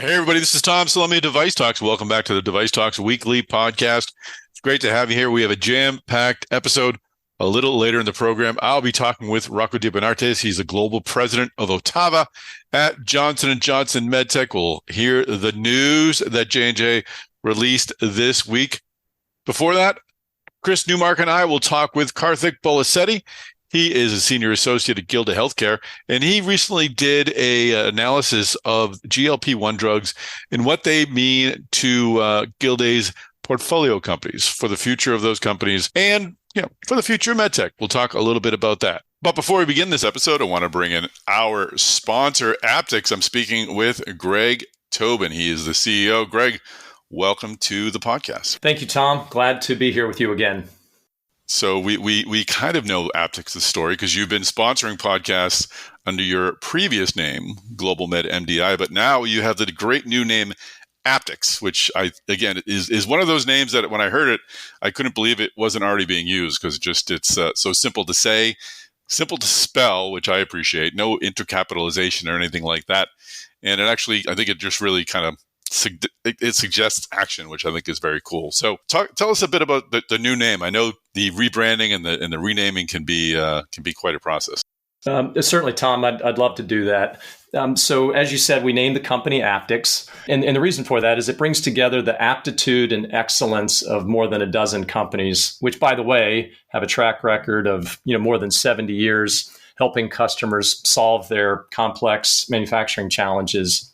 Hey, everybody, this is Tom Salemi of DeviceTalks. Welcome back to the DeviceTalks Weekly podcast. It's great to have you here. We have a jam-packed episode. A little later in the program, I'll be talking with Rocco De Bernardis. He's the global president of OTTAVA at Johnson Johnson MedTech. We'll hear the news that J&J released this week. Before that, Chris Newmarker and I will talk with Karthik Bolisetty. He is a senior associate at Gilde Healthcare, and he recently did a analysis of GLP-1 drugs and what they mean to Gilde's portfolio companies for the future of those companies and for the future of MedTech. We'll talk a little bit about that. But before we begin this episode, I want to bring in our sponsor, Aptix. I'm speaking with Greg Tobin. He is the CEO. Greg, welcome to the podcast. Thank you, Tom. Glad to be here with you again. So we kind of know Aptix's story because you've been sponsoring podcasts under your previous name, Global Med MDI, but now you have the great new name Aptix, which is one of those names that when I heard it, I couldn't believe it wasn't already being used because it's so simple to say, simple to spell, which I appreciate, no intercapitalization or anything like that. And I think it just really kind of it suggests action, which I think is very cool. So tell us a bit about the new name. I know the rebranding and the renaming can be quite a process. Certainly, Tom, I'd love to do that. So as you said, we named the company Aptix. And the reason for that is it brings together the aptitude and excellence of more than a dozen companies, which, by the way, have a track record of more than 70 years helping customers solve their complex manufacturing challenges.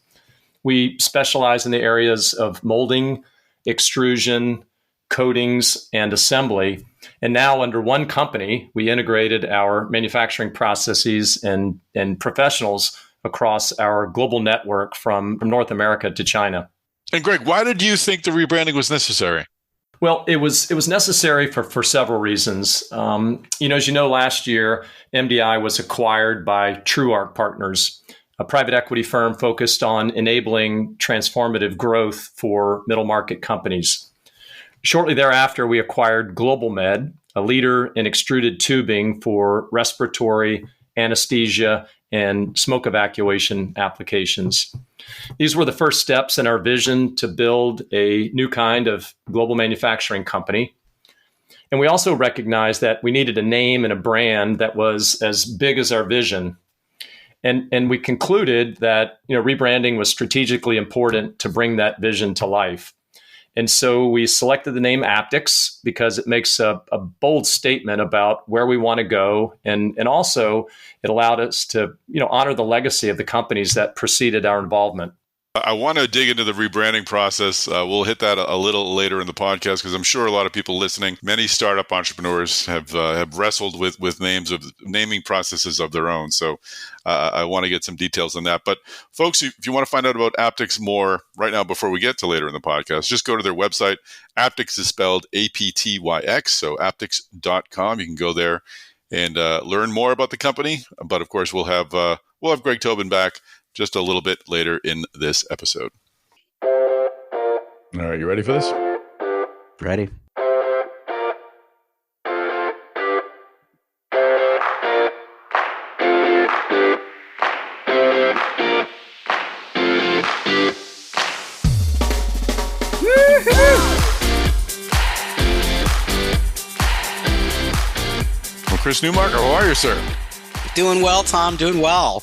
We specialize in the areas of molding, extrusion, coatings, and assembly. And now under one company, we integrated our manufacturing processes and professionals across our global network from North America to China. And Greg, why did you think the rebranding was necessary? Well, it was necessary for several reasons. As you know, last year, MDI was acquired by TrueArc Partners, a private equity firm focused on enabling transformative growth for middle market companies. Shortly thereafter, we acquired Global Med, a leader in extruded tubing for respiratory, anesthesia, and smoke evacuation applications. These were the first steps in our vision to build a new kind of global manufacturing company. And we also recognized that we needed a name and a brand that was as big as our vision. And we concluded that rebranding was strategically important to bring that vision to life. And so we selected the name Aptix because it makes a bold statement about where we want to go. And also it allowed us to honor the legacy of the companies that preceded our involvement. I want to dig into the rebranding process. We'll hit that a little later in the podcast because I'm sure a lot of people listening, many startup entrepreneurs have wrestled with naming processes of their own. So I want to get some details on that. But folks, if you want to find out about Aptix more right now before we get to later in the podcast, just go to their website. Aptix is spelled APTYX, so aptix.com. You can go there and learn more about the company. But of course, we'll have Greg Tobin back just a little bit later in this episode. All right, you ready for this? Ready. Well, Chris Newmarker, how are you, sir? Doing well, Tom. Doing well.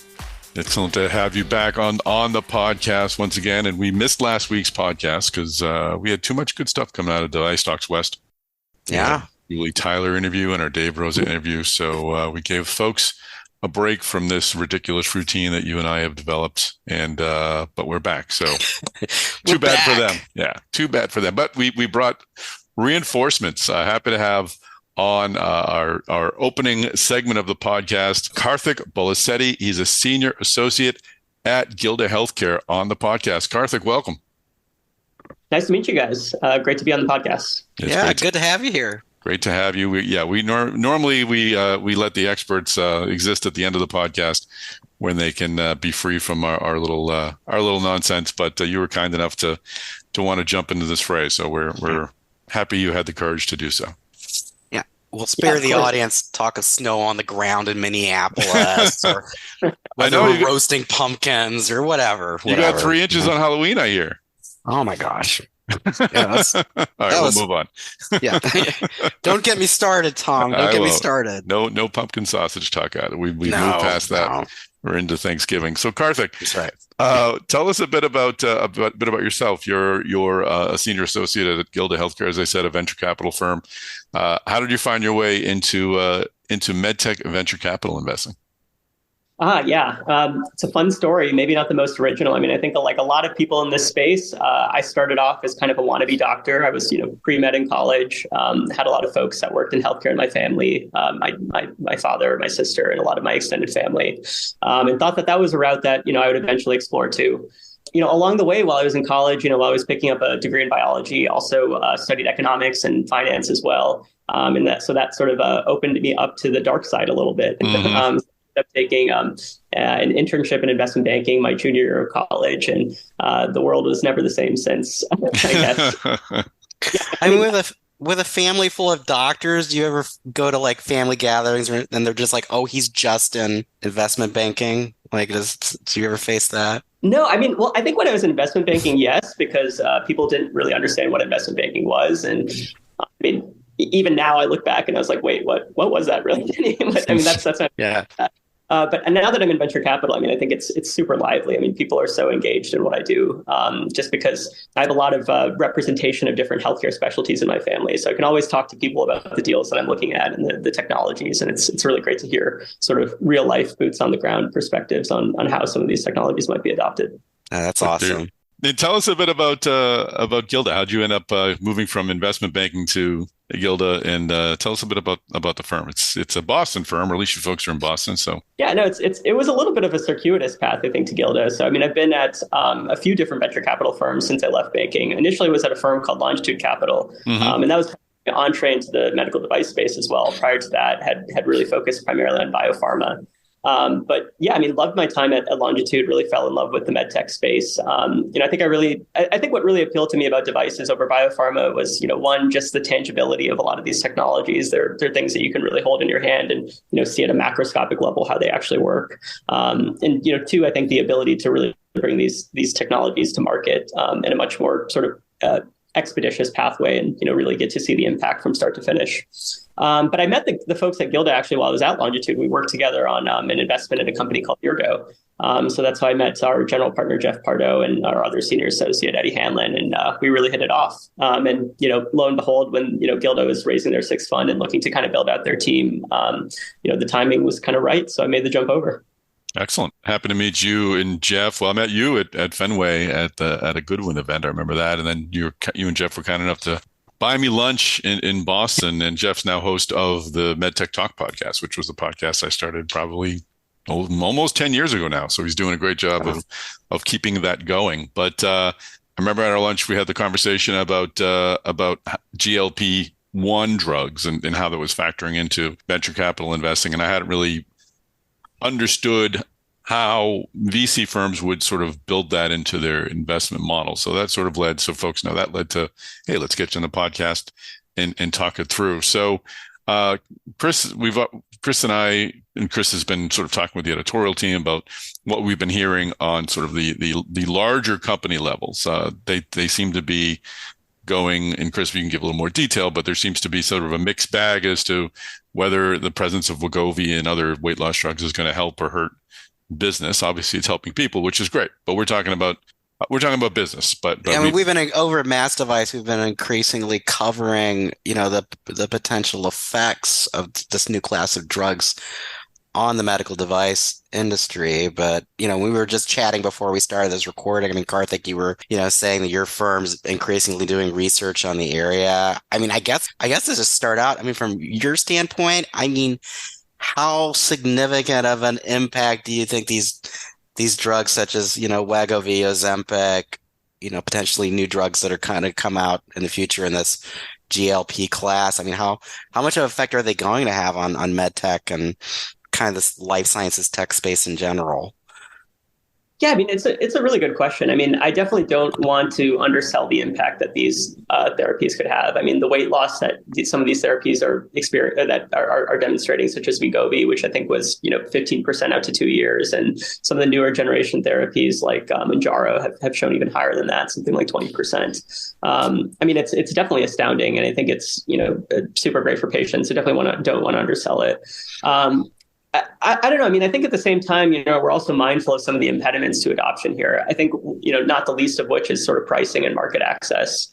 Excellent to have you back on the podcast once again. And we missed last week's podcast because we had too much good stuff coming out of DeviceTalks West. Yeah. Julie Tyler interview and our Dave Rosa interview. So we gave folks a break from this ridiculous routine that you and I have developed. And but we're back. So too bad for them. Yeah, too bad for them. But we brought reinforcements. Happy to have on our opening segment of the podcast, Karthik Bolisetty. He's a senior associate at Gilde Healthcare on the podcast. Karthik, welcome. Nice to meet you guys. Great to be on the podcast. It's good to have you here. Great to have you. Normally we let the experts exist at the end of the podcast when they can be free from our little nonsense. But you were kind enough to want to jump into this fray, so we're happy you had the courage to do so. We'll spare the course. audience talk of snow on the ground in Minneapolis or I whether know we're roasting pumpkins or whatever. you got 3 inches on Halloween, I hear. Oh my gosh. Yeah, All right, we'll move on. Yeah. Don't get me started, Tom. Don't get me started. No pumpkin sausage talk out. We've moved past that. No. We're into Thanksgiving. So Karthik, That's right. tell us a bit about yourself. You're a senior associate at Gilde Healthcare, as I said, a venture capital firm. How did you find your way into medtech venture capital investing? Yeah. It's a fun story. Maybe not the most original. I mean, I think like a lot of people in this space, I started off as kind of a wannabe doctor. I was, pre-med in college, had a lot of folks that worked in healthcare in my family, my father, my sister, and a lot of my extended family, and thought that was a route that, I would eventually explore too. Along the way, while I was in college, while I was picking up a degree in biology, also studied economics and finance as well. And that sort of opened me up to the dark side a little bit. Mm-hmm. Up taking an internship in investment banking my junior year of college, and the world was never the same since. I guess. I mean, with a family full of doctors, do you ever go to like family gatherings and they're just like, "Oh, he's just in investment banking"? Like, do you ever face that? No, I mean, well, I think when I was in investment banking, yes, because people didn't really understand what investment banking was, and I mean, even now I look back and I was like, wait, what was that really? I mean, that's not, yeah. But now that I'm in venture capital, I mean, I think it's super lively. I mean, people are so engaged in what I do, just because I have a lot of representation of different healthcare specialties in my family. So I can always talk to people about the deals that I'm looking at and the technologies. And it's really great to hear sort of real life boots on the ground perspectives on how some of these technologies might be adopted. That's awesome. And tell us a bit about Gilde. How'd you end up moving from investment banking to Gilde? And tell us a bit about the firm. It's a Boston firm, or at least you folks are in Boston. So yeah, no, it was a little bit of a circuitous path, I think, to Gilde. So I mean, I've been at a few different venture capital firms since I left banking. Initially, I was at a firm called Longitude Capital, and that was entree into the medical device space as well. Prior to that, had really focused primarily on biopharma. But yeah, I mean, loved my time at Longitude, really fell in love with the medtech space. I think what really appealed to me about devices over biopharma was, one, just the tangibility of a lot of these technologies. They're things that you can really hold in your hand and, see at a macroscopic level how they actually work. And two, I think the ability to really bring these technologies to market in a much more sort of expeditious pathway and, really get to see the impact from start to finish. But I met the folks at Gilde actually while I was at Longitude. We worked together on an investment in a company called Virgo. So that's how I met our general partner, Jeff Pardo, and our other senior associate, Eddie Hanlon. And we really hit it off. And, lo and behold, when, Gilde was raising their sixth fund and looking to kind of build out their team, the timing was kind of right. So I made the jump over. Excellent. Happy to meet you and Jeff. Well, I met you at Fenway at a Goodwin event. I remember that. And then you and Jeff were kind enough to buy me lunch in Boston. And Jeff's now host of the MedTech Talk podcast, which was the podcast I started probably almost 10 years ago now. So he's doing a great job of keeping that going. But I remember at our lunch, we had the conversation about GLP-1 drugs and how that was factoring into venture capital investing. And I hadn't really understood how VC firms would sort of build that into their investment model. So that sort of led to, hey, let's get you on the podcast and talk it through. So Chris and I, and Chris has been sort of talking with the editorial team about what we've been hearing on sort of the larger company levels. They seem to be going, and Chris, you can give a little more detail, but there seems to be sort of a mixed bag as to whether the presence of Wegovy and other weight loss drugs is going to help or hurt business. Obviously, it's helping people, which is great, but we're talking about business. But I mean, we've been over at Mass Device. We've been increasingly covering, the potential effects of this new class of drugs on the medical device industry. But, we were just chatting before we started this recording. I mean, Karthik, you were, saying that your firm's increasingly doing research on the area. I mean, I guess to just start out, I mean, from your standpoint, I mean, how significant of an impact do you think these drugs such as, Wegovy, Ozempic, potentially new drugs that are kind of come out in the future in this GLP class? I mean, how much of an effect are they going to have on med tech and kind of this life sciences tech space in general? Yeah, I mean, it's a really good question. I mean, I definitely don't want to undersell the impact that these therapies could have. I mean, the weight loss that some of these therapies are demonstrating, such as Wegovy, which I think was 15% out to 2 years, and some of the newer generation therapies like Mounjaro have shown even higher than that, something like 20%. I mean, it's definitely astounding, and I think it's super great for patients. I definitely don't want to undersell it. I don't know. I mean, I think at the same time, we're also mindful of some of the impediments to adoption here. I think, not the least of which is sort of pricing and market access.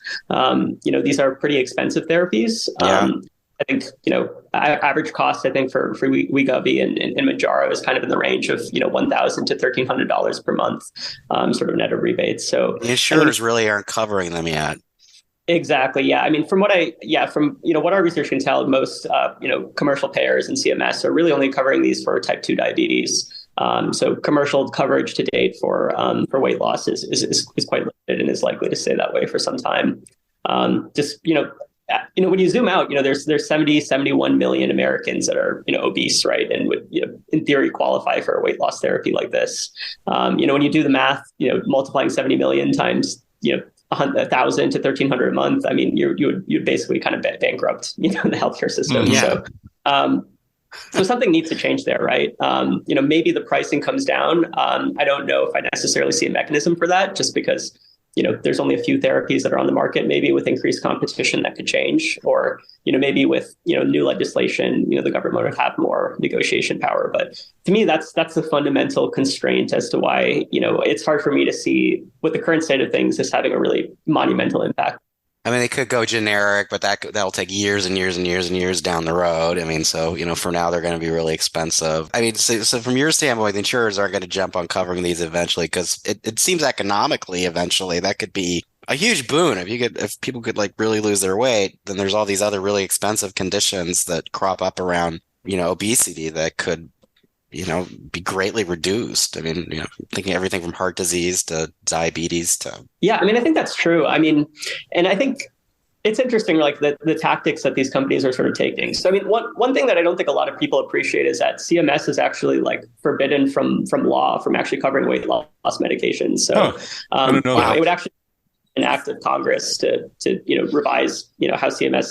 These are pretty expensive therapies. Yeah. I think, average cost, I think for Wegovy and Mounjaro is kind of in the range of, $1,000 to $1,300 per month, sort of net of rebates. So the insurers really aren't covering them yet. Exactly. Yeah. I mean, from what our research can tell, most, commercial payers and CMS are really only covering these for type 2 diabetes. So commercial coverage to date for weight loss is quite limited and is likely to stay that way for some time. When you zoom out, there's 71 million Americans that are, obese, right? And would, in theory qualify for a weight loss therapy like this. When you do the math, multiplying 70 million times, 1,000 to 1,300 a month. I mean, you'd basically kind of bankrupt, the healthcare system. Yeah. So something needs to change there, right? Maybe the pricing comes down. I don't know if I necessarily see a mechanism for that, just because there's only a few therapies that are on the market. Maybe with increased competition that could change, or maybe with new legislation, the government would have more negotiation power. But to me, that's the fundamental constraint as to why it's hard for me to see, with the current state of things, this having a really monumental impact. I mean, they could go generic, but that'll take years and years and years and years down the road. I mean, so, for now, they're going to be really expensive. I mean, so from your standpoint, the insurers aren't going to jump on covering these eventually, because it seems economically, eventually, that could be a huge boon. If people could really lose their weight, then there's all these other really expensive conditions that crop up around, obesity that could, be greatly reduced. I mean, thinking everything from heart disease to diabetes to. Yeah, I mean, I think that's true. I mean, and I think it's interesting, like the tactics that these companies are sort of taking. So, I mean, one thing that I don't think a lot of people appreciate is that CMS is actually forbidden from law from actually covering weight loss medications. So, I don't know that. It would actually be an act of Congress to revise, how CMS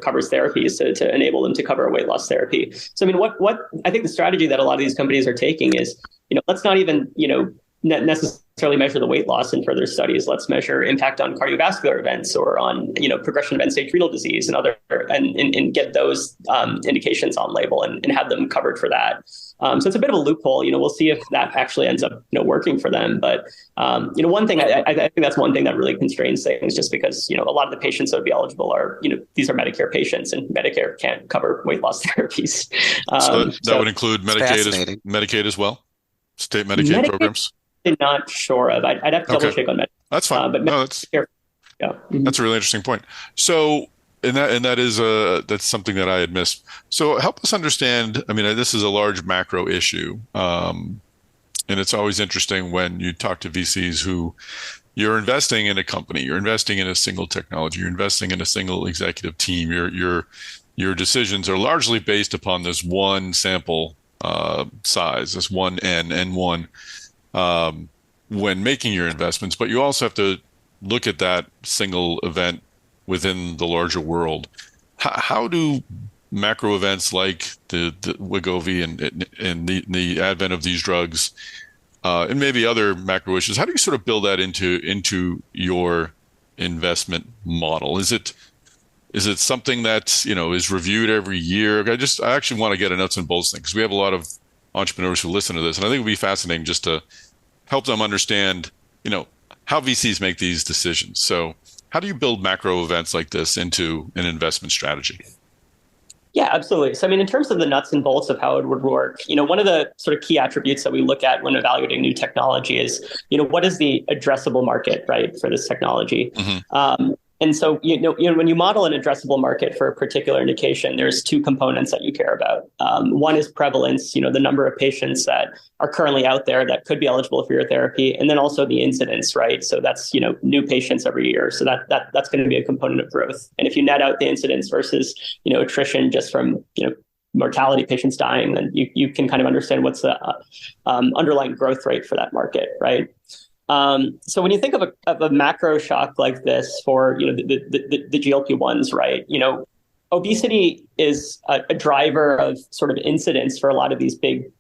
covers therapies to enable them to cover a weight loss therapy. So, I mean, what I think the strategy that a lot of these companies are taking is, let's not even, necessarily measure the weight loss in further studies. Let's measure impact on cardiovascular events or on, progression of end-stage renal disease and get those indications on label and have them covered for that. So it's a bit of a loophole. We'll see if that actually ends up, working for them. But, one thing, I think that's one thing that really constrains things, just because, a lot of the patients that would be eligible are, these are Medicare patients, and Medicare can't cover weight loss therapies. So that would include Medicaid as well? State Medicaid programs? I'm not sure of. I'd have to double check on that. That's fine. But that's yeah. Mm-hmm. That's a really interesting point. So, that's something that I had missed. So help us understand. I mean, this is a large macro issue, and it's always interesting when you talk to VCs who you're investing in a company, you're investing in a single technology, you're investing in a single executive team. Your decisions are largely based upon this one sample size, this one N1. When making your investments, but you also have to look at that single event within the larger world. How do macro events like the Wegovy and the advent of these drugs and maybe other macro issues, how do you sort of build that into your investment model? Is it something that is reviewed every year? I actually want to get a nuts and bolts thing, because we have a lot of entrepreneurs who listen to this, and I think it would be fascinating just to help them understand, how VCs make these decisions. So how do you build macro events like this into an investment strategy? Yeah, absolutely. So, I mean, in terms of the nuts and bolts of how it would work, one of the sort of key attributes that we look at when evaluating new technology is, what is the addressable market, right, for this technology? Mm-hmm. And so, when you model an addressable market for a particular indication, there's two components that you care about. One is prevalence, the number of patients that are currently out there that could be eligible for your therapy, and then also the incidence, right? So that's, new patients every year. So that's going to be a component of growth. And if you net out the incidence versus, attrition just from, mortality, patients dying, then you can kind of understand what's the underlying growth rate for that market, right? So when you think of a macro shock like this for the GLP-1s, right? Obesity is a driver of sort of incidence for a lot of these big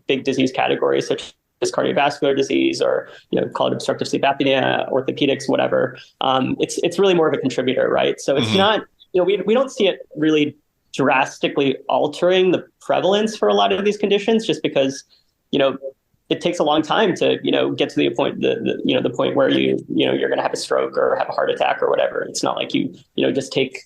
disease categories, such as cardiovascular disease or call it obstructive sleep apnea, orthopedics, whatever. It's really more of a contributor, right? So it's not we don't see it really drastically altering the prevalence for a lot of these conditions, just because it takes a long time to get to the point the point where you're going to have a stroke or have a heart attack or whatever. It's not like you just take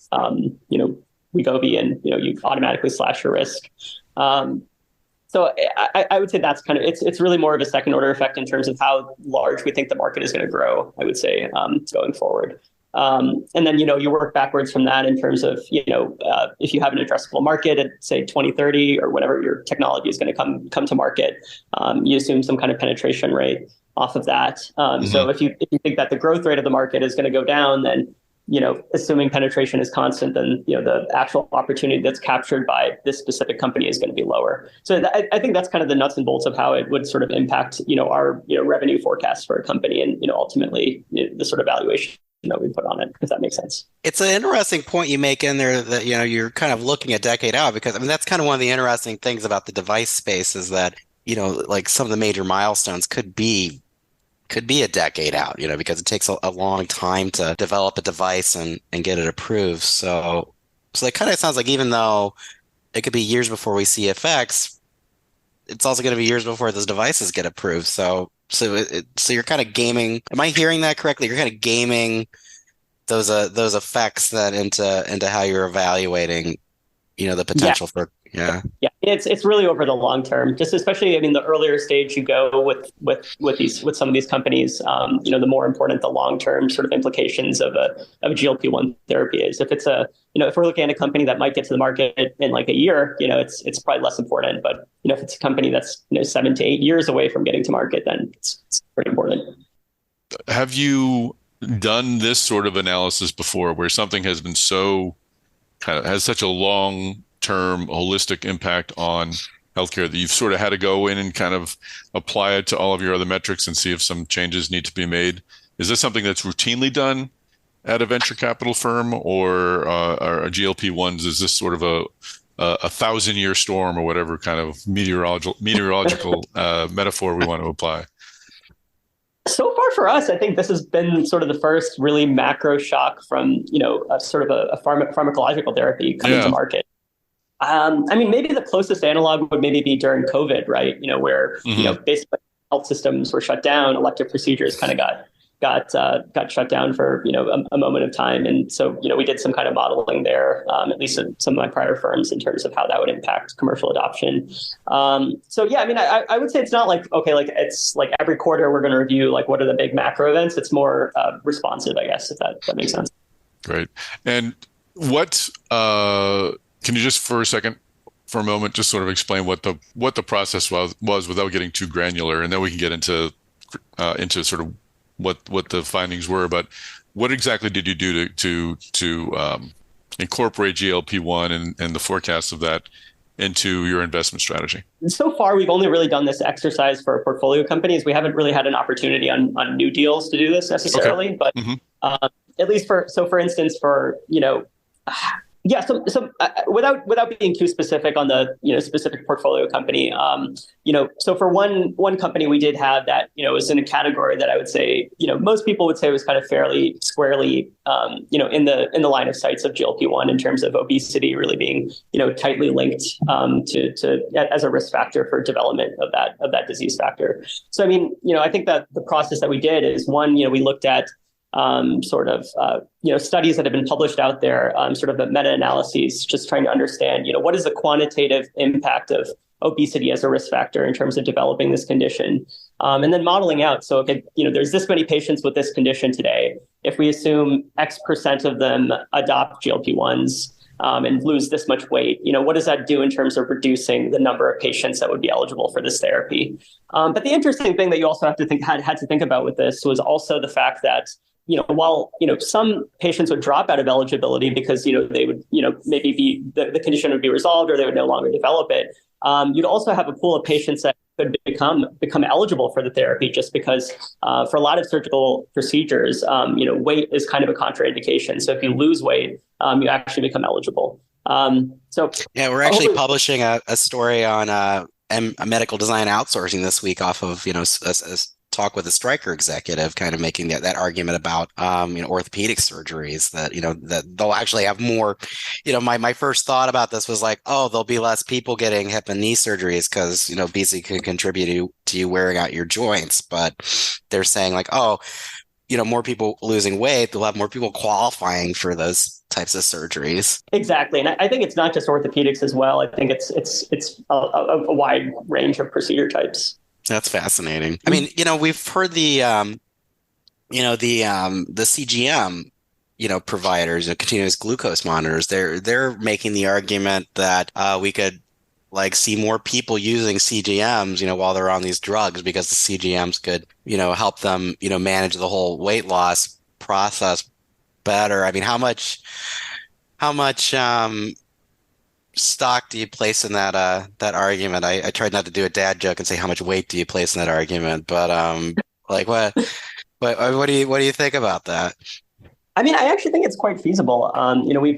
Wegovy and you automatically slash your risk. So I would say that's kind of it's really more of a second order effect in terms of how large we think the market is going to grow, I would say, going forward. And then you work backwards from that in terms of if you have an addressable market at say 2030 or whatever your technology is going to come to market, you assume some kind of penetration rate off of that. So if you think that the growth rate of the market is going to go down, then assuming penetration is constant, then the actual opportunity that's captured by this specific company is going to be lower. So I think that's kind of the nuts and bolts of how it would sort of impact our revenue forecast for a company and ultimately the sort of valuation that we put on it, if that makes sense. It's an interesting point you make in there that you're kind of looking a decade out, because that's kind of one of the interesting things about the device space is that like some of the major milestones could be a decade out, because it takes a long time to develop a device and get it approved. So it kind of sounds like even though it could be years before we see effects, it's also going to be years before those devices get approved. So you're kind of gaming. Am I hearing that correctly? You're kind of gaming those effects that into how you're evaluating, the potential for. Yeah. It's really over the long term, just especially, the earlier stage you go with some of these companies, the more important the long term sort of implications of a GLP-1 therapy is. If it's if we're looking at a company that might get to the market in like a year, it's probably less important. But if it's a company that's 7 to 8 years away from getting to market, then it's pretty important. Have you done this sort of analysis before, where something has been has such a long term holistic impact on healthcare that you've sort of had to go in and kind of apply it to all of your other metrics and see if some changes need to be made? Is this something that's routinely done at a venture capital firm, or a GLP-1s? Is this sort of a 1,000-year storm or whatever kind of meteorological metaphor we want to apply? So far for us, I think this has been sort of the first really macro shock from, a sort of a pharmacological therapy coming to market. Maybe the closest analog would maybe be during COVID, right? Where, basically health systems were shut down, elective procedures kind of got shut down for, a moment of time. And so, we did some kind of modeling there, at least in some of my prior firms, in terms of how that would impact commercial adoption. I would say it's not like, okay, like it's like every quarter we're going to review, like, what are the big macro events? It's more responsive, I guess, if that makes sense. Great. And what, can you just for a moment, just sort of explain what the process was without getting too granular, and then we can get into sort of what the findings were. But what exactly did you do to incorporate GLP-1 and the forecast of that into your investment strategy? So far, we've only really done this exercise for portfolio companies. We haven't really had an opportunity on new deals to do this necessarily, but at least for instance, so without being too specific on the specific portfolio company, so for one company we did have that was in a category that I would say most people would say was kind of fairly squarely in the line of sights of GLP-1 in terms of obesity really being tightly linked to as a risk factor for development of that disease factor. So I think that the process that we did is one, we looked at studies that have been published out there, sort of the meta-analyses, just trying to understand, what is the quantitative impact of obesity as a risk factor in terms of developing this condition, and then modeling out. So, okay, there's this many patients with this condition today. If we assume X% of them adopt GLP-1s and lose this much weight, what does that do in terms of reducing the number of patients that would be eligible for this therapy? But the interesting thing that you also had to think about with this was also the fact that while, some patients would drop out of eligibility because, they would, maybe the condition would be resolved or they would no longer develop it. You'd also have a pool of patients that could become eligible for the therapy just because for a lot of surgical procedures, weight is kind of a contraindication. So if you lose weight, you actually become eligible. Yeah, we're actually publishing a story on medical design outsourcing this week off of, a talk with a Stryker executive, kind of making that argument about, orthopedic surgeries that they'll actually have more, my first thought about this was like, oh, there'll be less people getting hip and knee surgeries because, obesity can contribute to you wearing out your joints. But they're saying like, oh, more people losing weight, they'll have more people qualifying for those types of surgeries. Exactly. And I think it's not just orthopedics as well. I think it's a wide range of procedure types. That's fascinating. I mean, we've heard the CGM, providers, continuous glucose monitors. They're making the argument that we could see more people using CGMs, while they're on these drugs because the CGMs could, help them, manage the whole weight loss process better. I mean, how much stock do you place in that argument? I tried not to do a dad joke and say how much weight do you place in that argument, but what do you think about that? I mean, I actually think it's quite feasible.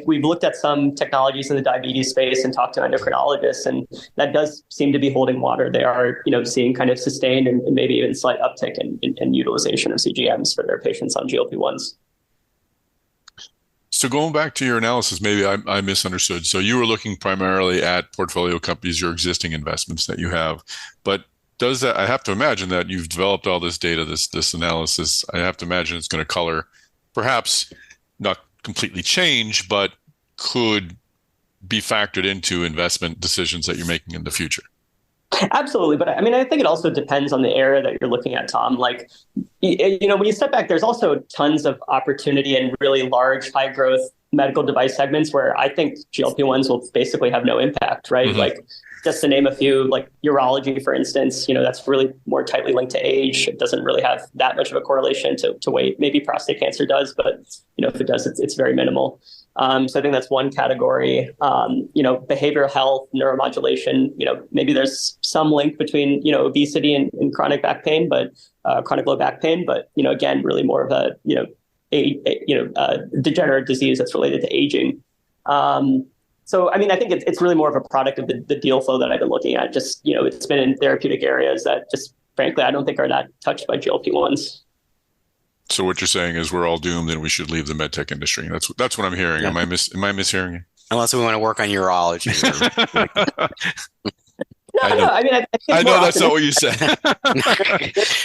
We've looked at some technologies in the diabetes space and talked to endocrinologists, and that does seem to be holding water. They are, seeing kind of sustained and maybe even slight uptick in utilization of CGMs for their patients on GLP-1s. So going back to your analysis, maybe I misunderstood. So you were looking primarily at portfolio companies, your existing investments that you have, but does that, I have to imagine that you've developed all this data, this analysis, I have to imagine it's going to color, perhaps not completely change, but could be factored into investment decisions that you're making in the future. Absolutely. But I mean, I think it also depends on the area that you're looking at, Tom. Like, when you step back, there's also tons of opportunity in really large, high growth medical device segments where I think GLP-1s will basically have no impact, right? Mm-hmm. Like, just to name a few, like urology, for instance, that's really more tightly linked to age. It doesn't really have that much of a correlation to weight. Maybe prostate cancer does, but, if it does, it's very minimal. So I think that's one category. Behavioral health, neuromodulation, maybe there's some link between, obesity and chronic back pain, but chronic low back pain. But, again, really more of a, degenerative disease that's related to aging. So, I mean, I think it's really more of a product of the deal flow that I've been looking at. Just, it's been in therapeutic areas that just, frankly, I don't think are that touched by GLP-1s. So what you're saying is we're all doomed and we should leave the medtech industry. That's what I'm hearing. Yeah. Am I mishearing you? Unless we want to work on urology. I know that's not what you said.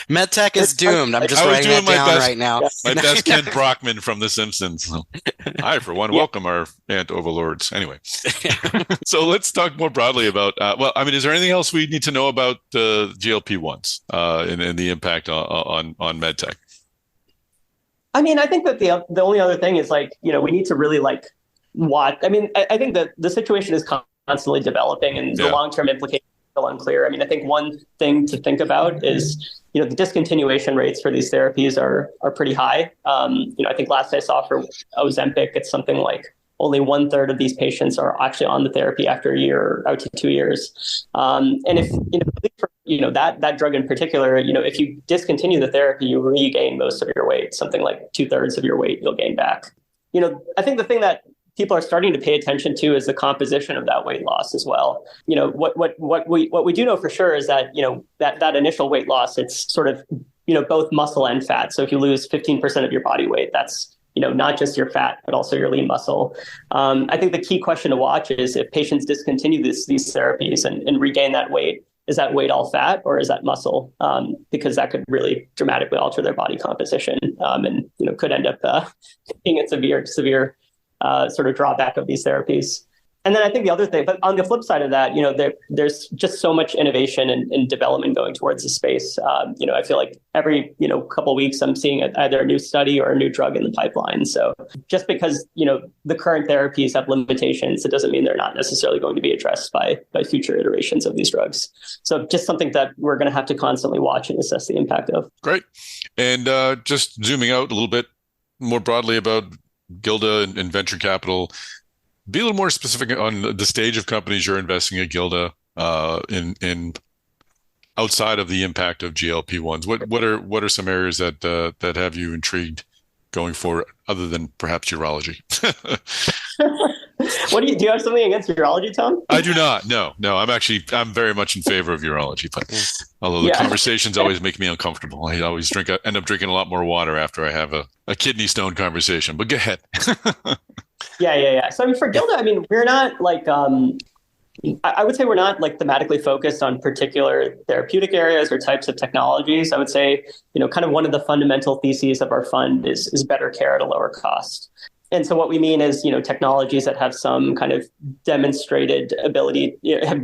MedTech is doomed. I'm just writing that down right now. My best Ken Brockman from The Simpsons. I, for one, welcome our ant overlords. Anyway, so let's talk more broadly about, is there anything else we need to know about GLP-1s and the impact on MedTech? I mean, I think that the only other thing is we need to really watch. I mean, I think that the situation is constantly developing and the long-term implications are still unclear. I mean, I think one thing to think about is, the discontinuation rates for these therapies are pretty high. I think last I saw for Ozempic, it's something like only 1/3 of these patients are actually on the therapy after a year or out to 2 years. And if, that drug in particular, if you discontinue the therapy, you regain most of your weight, something like 2/3 of your weight you'll gain back. I think the thing that people are starting to pay attention to is the composition of that weight loss as well. What we do know for sure is that, that initial weight loss, it's sort of, both muscle and fat. So if you lose 15% of your body weight, that's, not just your fat, but also your lean muscle. I think the key question to watch is if patients discontinue these therapies and regain that weight, is that weight all fat or is that muscle? Because that could really dramatically alter their body composition and, could end up being a severe sort of drawback of these therapies. And then I think the other thing, but on the flip side of that, there's just so much innovation and development going towards the space. I feel like every, couple of weeks I'm seeing either a new study or a new drug in the pipeline. So just because, the current therapies have limitations, it doesn't mean they're not necessarily going to be addressed by future iterations of these drugs. So just something that we're going to have to constantly watch and assess the impact of. Great. And just zooming out a little bit, more broadly about Gilde and venture capital? Be a little more specific on the stage of companies you're investing at Gilde in outside of the impact of GLP-1s. What are some areas that have you intrigued going forward, other than perhaps urology? Do you have something against urology, Tom? I do not. No. I'm very much in favor of urology, but although the conversations always make me uncomfortable, I always end up drinking a lot more water after I have a kidney stone conversation. But go ahead. Yeah. So I mean, for Gilde, I mean, we're not like I would say we're not like thematically focused on particular therapeutic areas or types of technologies. I would say, kind of one of the fundamental theses of our fund is better care at a lower cost. And so what we mean is, technologies that have some kind of demonstrated ability,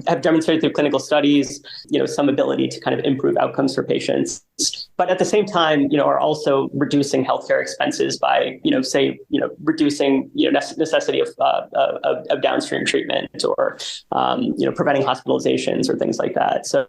have demonstrated through clinical studies, some ability to kind of improve outcomes for patients. But at the same time, are also reducing healthcare expenses by, reducing, necessity of downstream treatment or, preventing hospitalizations or things like that. So,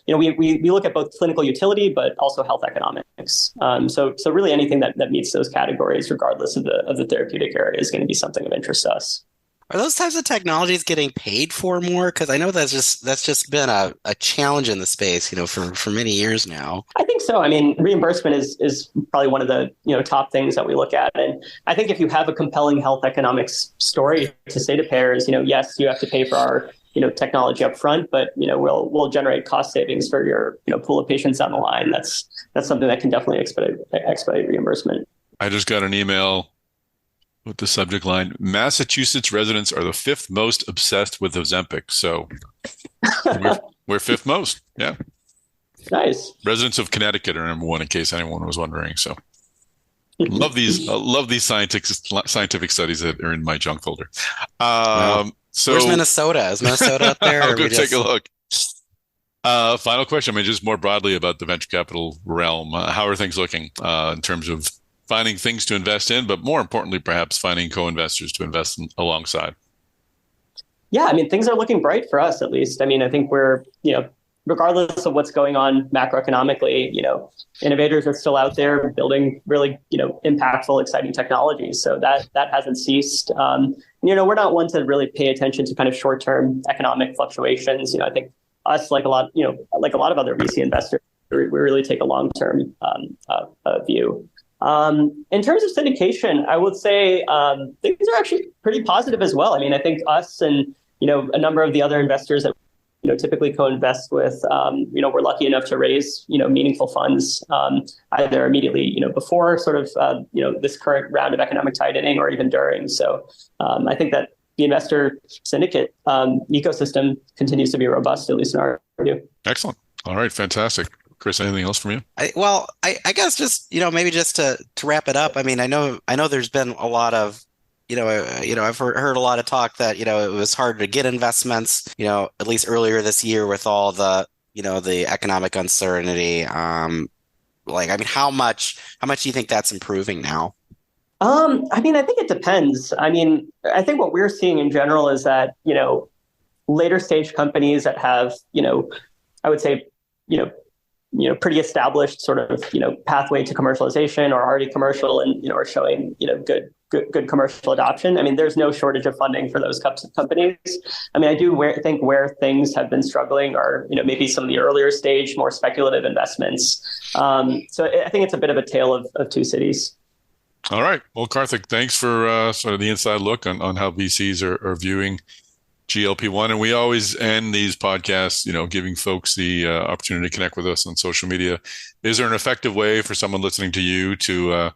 we look at both clinical utility, but also health economics. So really anything that meets those categories, regardless of the therapeutic area, is going to be something of interest to us. Are those types of technologies getting paid for more? Because I know that's just been a challenge in the space, for many years now. I think so. I mean, reimbursement is probably one of the top things that we look at, and I think if you have a compelling health economics story to say to payers, yes, you have to pay for our technology up front, but we'll generate cost savings for your pool of patients down the line. That's something that can definitely expedite reimbursement. I just got an email with the subject line: Massachusetts residents are the fifth most obsessed with Ozempic. So we're fifth most. Yeah. Nice. Residents of Connecticut are number one, in case anyone was wondering. So love these scientific studies that are in my junk folder. Wow. So where's Minnesota? Is Minnesota up there? I'll go take a look. Final question. I mean, just more broadly about the venture capital realm. How are things looking in terms of finding things to invest in, but more importantly, perhaps finding co-investors to invest in alongside? Yeah, I mean, things are looking bright for us, at least. I mean, I think we're, regardless of what's going on macroeconomically, innovators are still out there building really, impactful, exciting technologies. So that hasn't ceased. We're not one to really pay attention to kind of short-term economic fluctuations. I think us, like a lot of other VC investors, we really take a long-term view. In terms of syndication, I would say things are actually pretty positive as well. I mean, I think us and a number of the other investors that typically co-invest with, we're lucky enough to raise meaningful funds either immediately before sort of this current round of economic tightening or even during. So I think that the investor syndicate ecosystem continues to be robust, at least in our view. Excellent. All right, fantastic. Chris, anything else from you? I guess just maybe just to wrap it up. I mean, I know there's been a lot of I've heard a lot of talk that it was hard to get investments at least earlier this year with all the the economic uncertainty. I mean, how much do you think that's improving now? I mean, I think it depends. I mean, I think what we're seeing in general is that later stage companies that have I would say pretty established sort of pathway to commercialization or already commercial and are showing good commercial adoption. I mean, there's no shortage of funding for those companies. I mean, I do think where things have been struggling are maybe some of the earlier stage, more speculative investments. So I think it's a bit of a tale of two cities. All right. Well, Karthik, thanks for sort of the inside look on how VCs are viewing GLP-1. And we always end these podcasts, giving folks the opportunity to connect with us on social media. Is there an effective way for someone listening to you to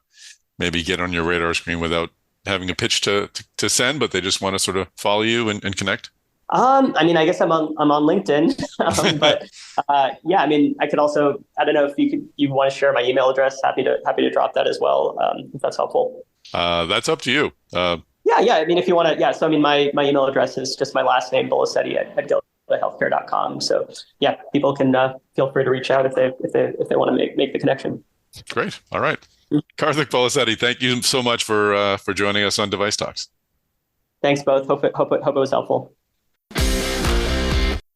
maybe get on your radar screen without having a pitch to send, but they just want to sort of follow you and connect? I mean, I guess I'm on LinkedIn, but yeah, I mean, I could also, I don't know if you want to share my email address. Happy to drop that as well, if that's helpful. That's up to you. Yeah. I mean, if you want to, yeah. So I mean, my email address is just my last name, Bolisetty at GildeHealthcare.com. So yeah, people can feel free to reach out if they want to make the connection. Great. All right. Karthik Bolisetty, thank you so much for joining us on Device Talks. Thanks both. Hope it was helpful.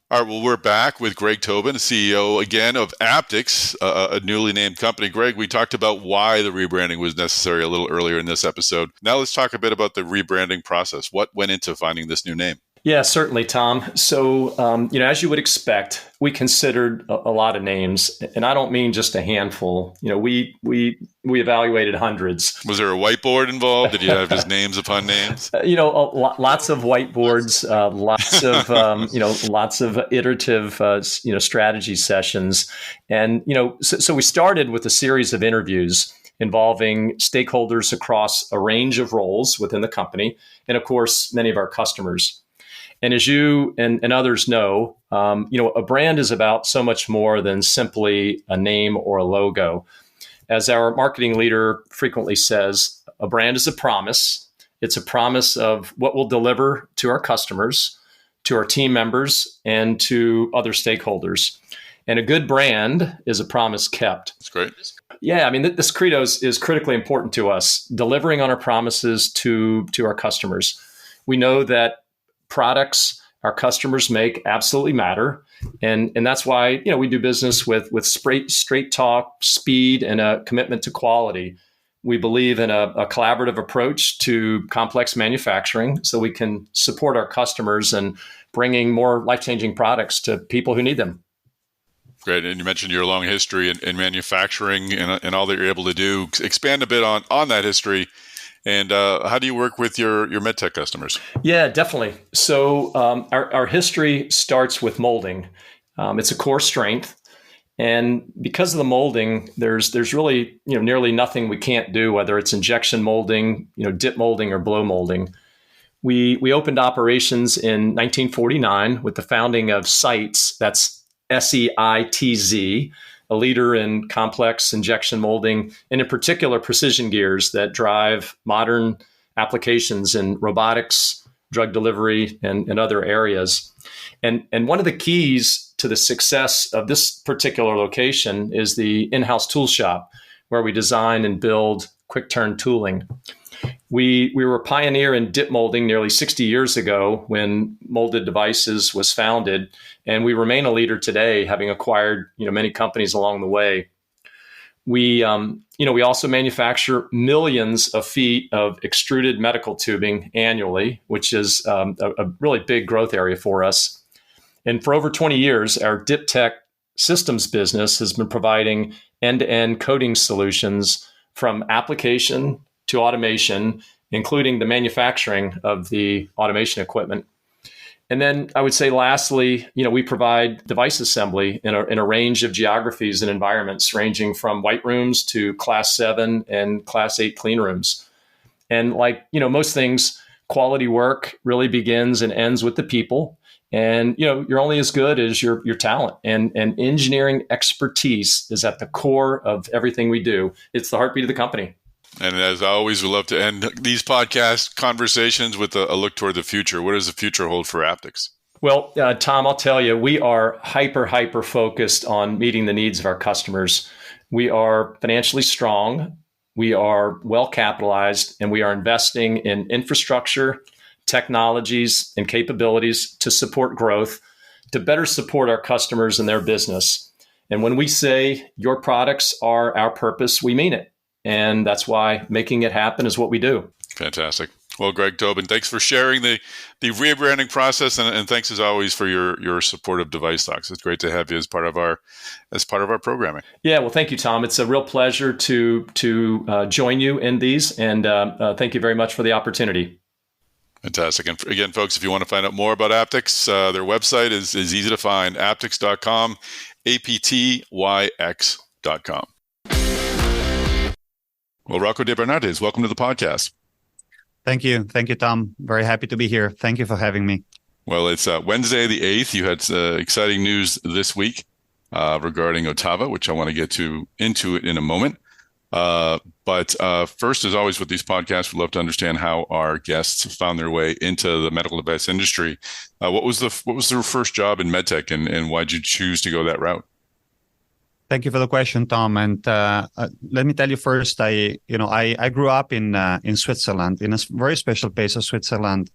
All All right, well, we're back with Greg Tobin, CEO again of Aptix, a newly named company. Greg, we talked about why the rebranding was necessary a little earlier in this episode. Now let's talk a bit about the rebranding process. What went into finding this new name? Yeah, certainly, Tom. So, as you would expect, we considered a lot of names, and I don't mean just a handful. We evaluated hundreds. Was there a whiteboard involved? Did you have just names upon names? Lots of whiteboards, lots of iterative, strategy sessions, and so we started with a series of interviews involving stakeholders across a range of roles within the company, and of course, many of our customers. And as you and others know, a brand is about so much more than simply a name or a logo. As our marketing leader frequently says, a brand is a promise. It's a promise of what we'll deliver to our customers, to our team members, and to other stakeholders. And a good brand is a promise kept. That's great. Yeah, I mean, this credo is critically important to us, delivering on our promises to our customers. We know that products our customers make absolutely matter. And that's why, we do business with straight talk, speed, and a commitment to quality. We believe in a collaborative approach to complex manufacturing so we can support our customers and bringing more life-changing products to people who need them. Great. And you mentioned your long history in manufacturing and all that you're able to do. Expand a bit on that history. And how do you work with your MedTech customers? Yeah, definitely. So our history starts with molding. It's a core strength. And because of the molding, there's really nearly nothing we can't do, whether it's injection molding, dip molding, or blow molding. We opened operations in 1949 with the founding of SEITZ, that's SEITZ, a leader in complex injection molding, and in particular, precision gears that drive modern applications in robotics, drug delivery, and other areas. And one of the keys to the success of this particular location is the in-house tool shop, where we design and build quick-turn tooling. We were a pioneer in dip molding nearly 60 years ago when Molded Devices was founded, and we remain a leader today, having acquired many companies along the way. We also manufacture millions of feet of extruded medical tubing annually, which is a really big growth area for us. And for over 20 years, our Dip Tech systems business has been providing end-to-end coating solutions from application to automation, including the manufacturing of the automation equipment. And then I would say lastly, we provide device assembly in a range of geographies and environments, ranging from white rooms to Class 7 and Class 8 clean rooms. And like, most things, quality work really begins and ends with the people. And, you're only as good as your talent, and engineering expertise is at the core of everything we do. It's the heartbeat of the company. And as always, we love to end these podcast conversations with a look toward the future. What does the future hold for Aptix? Well, Tom, I'll tell you, we are hyper focused on meeting the needs of our customers. We are financially strong, we are well capitalized, and we are investing in infrastructure, technologies, and capabilities to support growth, to better support our customers and their business. And when we say your products are our purpose, we mean it. And that's why making it happen is what we do. Fantastic. Well, Greg Tobin, thanks for sharing the rebranding process, and thanks as always for your support of DeviceTalks. It's great to have you as part of our programming. Yeah, well, thank you, Tom. It's a real pleasure to join you in these, and thank you very much for the opportunity. Fantastic. And again, folks, if you want to find out more about Aptix, their website is easy to find, aptix.com, aptyx.com. Well, Rocco De Bernardis, welcome to the podcast. Thank you. Thank you, Tom. Very happy to be here. Thank you for having me. Well, it's Wednesday the 8th. You had exciting news this week regarding OTTAVA, which I want to get into it in a moment. But first, as always with these podcasts, we'd love to understand how our guests found their way into the medical device industry. What was their first job in MedTech, and why did you choose to go that route? Thank you for the question, Tom. And let me tell you first, I grew up in Switzerland, in a very special place of Switzerland,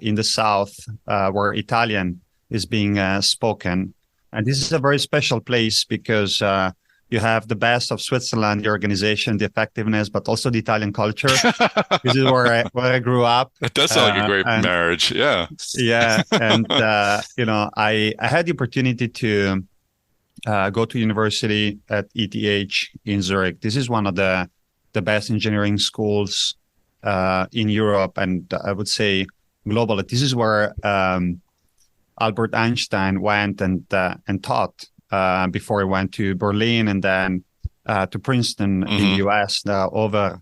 in the south, where Italian is being spoken. And this is a very special place because you have the best of Switzerland, the organization, the effectiveness, but also the Italian culture. This is where I grew up. It does sound like a great marriage. Yeah. Yeah. And, I had the opportunity to go to university at ETH in Zurich. This is one of the best engineering schools in Europe, and I would say globally. This is where Albert Einstein went and taught before he went to Berlin and then to Princeton in the US. Over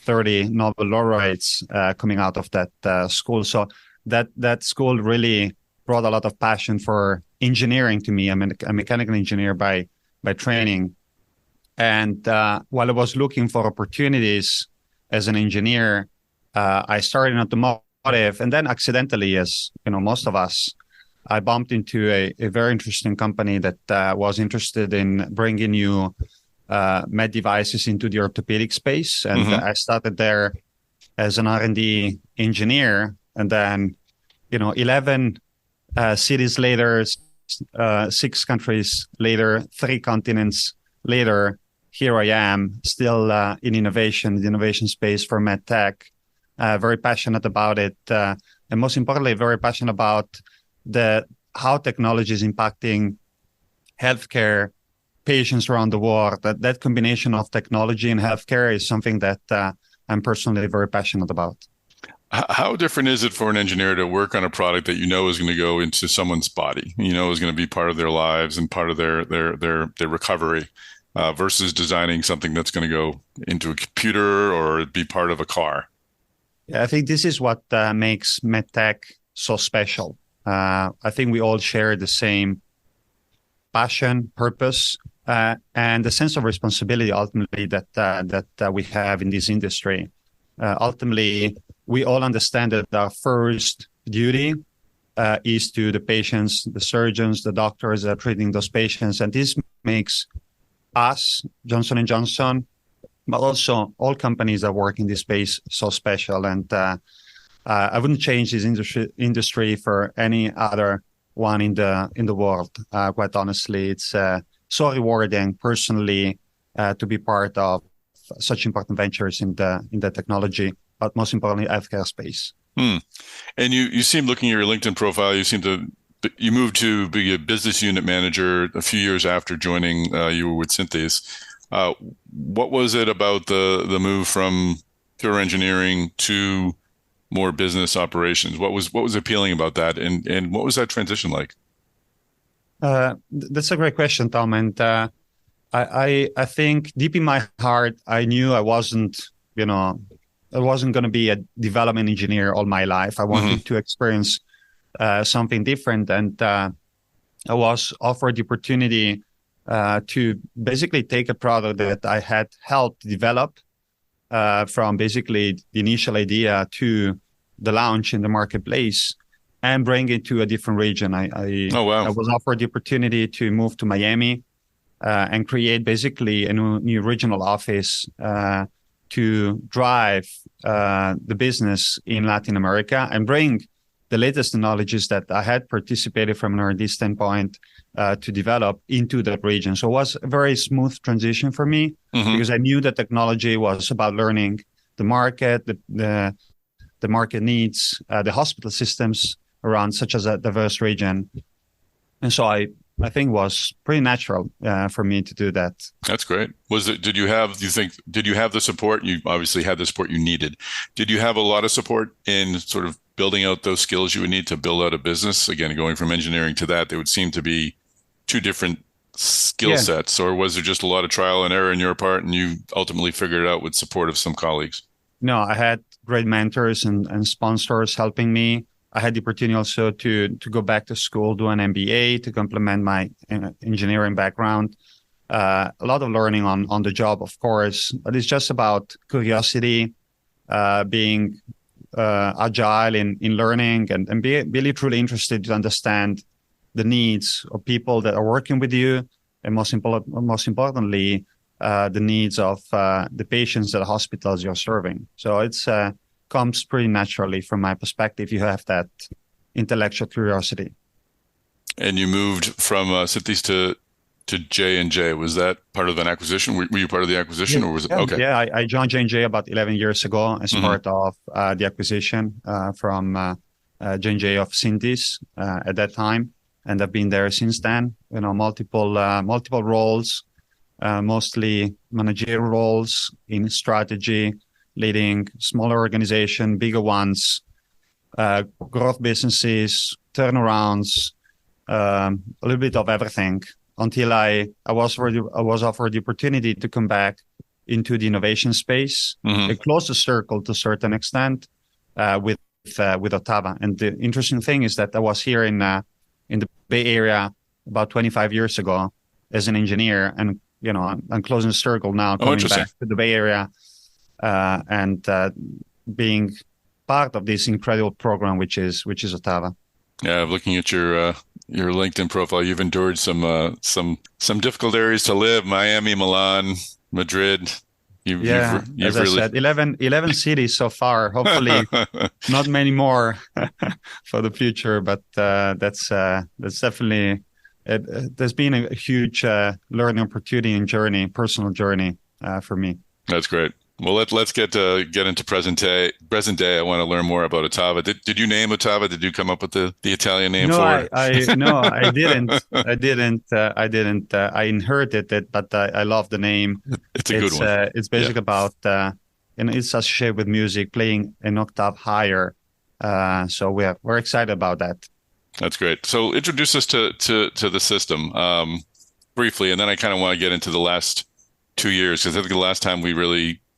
30 Nobel laureates coming out of that school. So that school really brought a lot of passion for engineering to me. I'm a mechanical engineer by training. And while I was looking for opportunities as an engineer, I started in automotive, and then accidentally, as most of us, I bumped into a very interesting company that was interested in bringing new med devices into the orthopedic space. And I started there as an R&D engineer. And then, 11 cities later, 6 countries later, 3 continents later, here I am still in the innovation space for MedTech, very passionate about it. And most importantly, very passionate about how technology is impacting healthcare, patients around the world. That combination of technology and healthcare is something that I'm personally very passionate about. How different is it for an engineer to work on a product that is going to go into someone's body, is going to be part of their lives and part of their recovery, versus designing something that's going to go into a computer or be part of a car? Yeah, I think this is what makes MedTech so special. I think we all share the same passion, purpose, and the sense of responsibility ultimately that we have in this industry. Ultimately, we all understand that our first duty is to the patients, the surgeons, the doctors that are treating those patients. And this makes us, Johnson & Johnson, but also all companies that work in this space so special. And I wouldn't change this industry for any other one in the world. Quite honestly, it's so rewarding personally to be part of such important ventures in the technology, but most importantly, healthcare space. And you seem, looking at your LinkedIn profile, you moved to be a business unit manager a few years after joining. You were with Synthes. What was it about the move from pure engineering to more business operations? What was appealing about that, and what was that transition like? That's a great question, Tom. And I think deep in my heart, I knew I wasn't going to be a development engineer all my life. I wanted to experience something different, and I was offered the opportunity to basically take a product that I had helped develop from basically the initial idea to the launch in the marketplace and bring it to a different region. I was offered the opportunity to move to Miami and create basically a new regional office to drive the business in Latin America and bring the latest knowledges that I had participated from an R&D standpoint to develop into that region. So it was a very smooth transition for me because I knew that technology was about learning the market, the market needs, the hospital systems around such as a diverse region. And so I think it was pretty natural for me to do that. That's great. Did you have the support? You obviously had the support you needed. Did you have a lot of support in sort of building out those skills you would need to build out a business? Again, going from engineering to that, they would seem to be 2 different skill sets. Or was there just a lot of trial and error on your part and you ultimately figured it out with support of some colleagues? No, I had great mentors and sponsors helping me. I had the opportunity also to go back to school, do an MBA to complement my engineering background. A lot of learning on the job, of course, but it's just about curiosity, being agile in learning and be really truly interested to understand the needs of people that are working with you, and most importantly, the needs of the patients at the hospitals you're serving. So it's comes pretty naturally from my perspective. You have that intellectual curiosity. And you moved from Synthes to J&J. Was that part of an acquisition? Were you part of the acquisition, or was it? Okay. Yeah, I joined J&J about 11 years ago as part of the acquisition from J&J of Synthes at that time, and I've been there since then. Multiple roles, mostly managerial roles in strategy, leading smaller organization, bigger ones, growth businesses, turnarounds, a little bit of everything, until I was offered the opportunity to come back into the innovation space, close the circle to a certain extent with OTTAVA. And the interesting thing is that I was here in the Bay Area about 25 years ago as an engineer, and I'm closing the circle now, coming back to the Bay Area and being part of this incredible program, which is OTTAVA. Yeah, looking at your LinkedIn profile, you've endured some difficult areas to live: Miami, Milan, Madrid. You've as I really said, 11 cities so far. Hopefully, not many more for the future. But that's definitely there's been a huge learning opportunity and personal journey for me. That's great. Well, let's get into present day. I want to learn more about OTTAVA. Did you name OTTAVA? Did you come up with the Italian name for it? No, I didn't. I didn't. I inherited it, but I love the name. It's a good one. It's basically about it's associated with music, playing an octave higher. So we're excited about that. That's great. So introduce us to the system briefly, and then I kind of want to get into the last 2 years, because I think the last time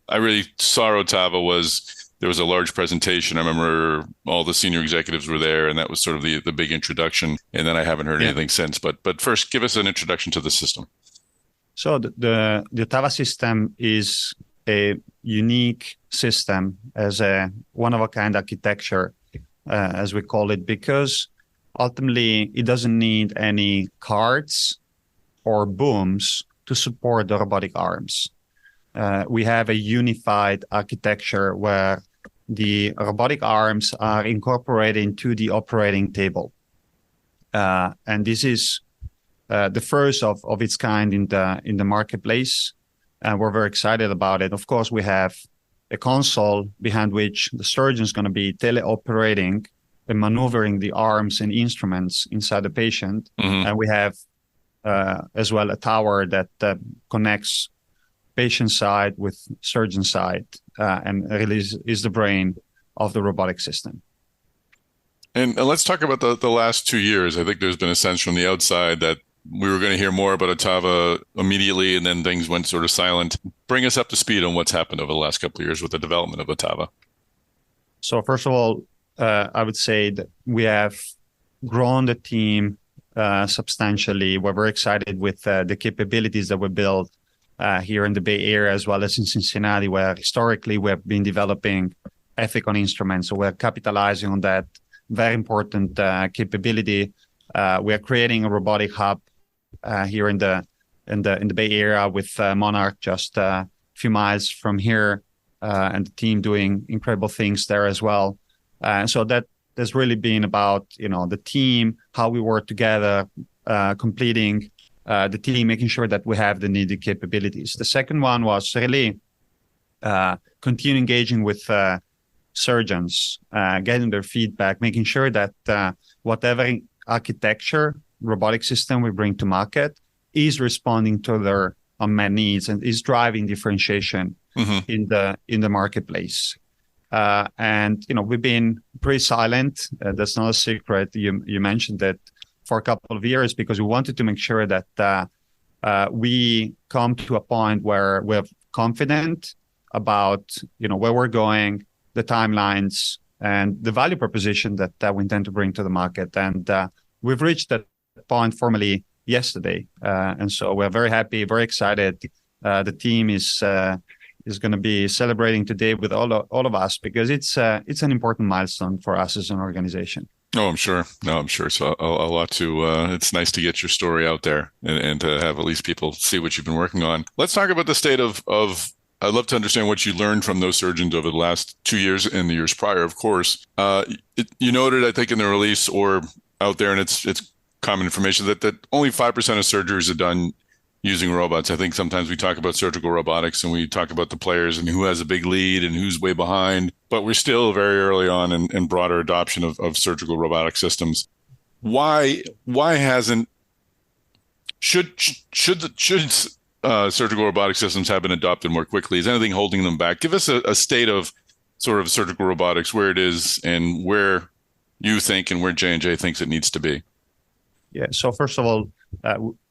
I really saw OTTAVA there was a large presentation. I remember all the senior executives were there, and that was sort of the big introduction. And then I haven't heard anything since. But first, give us an introduction to the system. So the OTTAVA system is a unique system as a one-of-a-kind architecture, as we call it, because ultimately it doesn't need any cards or booms to support the robotic arms. We have a unified architecture where the robotic arms are incorporated into the operating table. And this is the first of its kind in the marketplace. And we're very excited about it. Of course, we have a console behind which the surgeon is going to be teleoperating and maneuvering the arms and instruments inside the patient. And we have as well a tower that connects patient side with surgeon side, and really is the brain of the robotic system. And let's talk about the last 2 years. I think there's been a sense from the outside that we were going to hear more about OTTAVA immediately, and then things went sort of silent. Bring us up to speed on what's happened over the last couple of years with the development of OTTAVA. So first of all, I would say that we have grown the team substantially. We're very excited with the capabilities that we built here in the Bay Area, as well as in Cincinnati, where historically we have been developing Ethicon instruments. So we're capitalizing on that very important capability. We are creating a robotic hub here in the Bay Area with Monarch just a few miles from here, and the team doing incredible things there as well. So that has really been about the team, how we work together, completing the team, making sure that we have the needed capabilities. The second one was really continue engaging with surgeons, getting their feedback, making sure that whatever architecture, robotic system we bring to market is responding to their unmet needs and is driving differentiation in the marketplace. And we've been pretty silent. That's not a secret. You mentioned that for a couple of years, because we wanted to make sure that we come to a point where we're confident about where we're going, the timelines, and the value proposition that we intend to bring to the market. And we've reached that point formally yesterday, and so we're very happy, very excited. The team is going to be celebrating today with all of us, because it's an important milestone for us as an organization. Oh, I'm sure. No, I'm sure. So a lot to, it's nice to get your story out there and to have at least people see what you've been working on. Let's talk about the state of I'd love to understand what you learned from those surgeons over the last 2 years and the years prior, of course. You noted, I think, in the release or out there, and it's common information that only 5% of surgeries are done using robots. I think sometimes we talk about surgical robotics and we talk about the players and who has a big lead and who's way behind, but we're still very early on in broader adoption of surgical robotic systems. Why hasn't should surgical robotic systems have been adopted more quickly? Is anything holding them back? Give us a state of sort of surgical robotics, where it is and where you think and where J&J thinks it needs to be. Yeah. So first of all,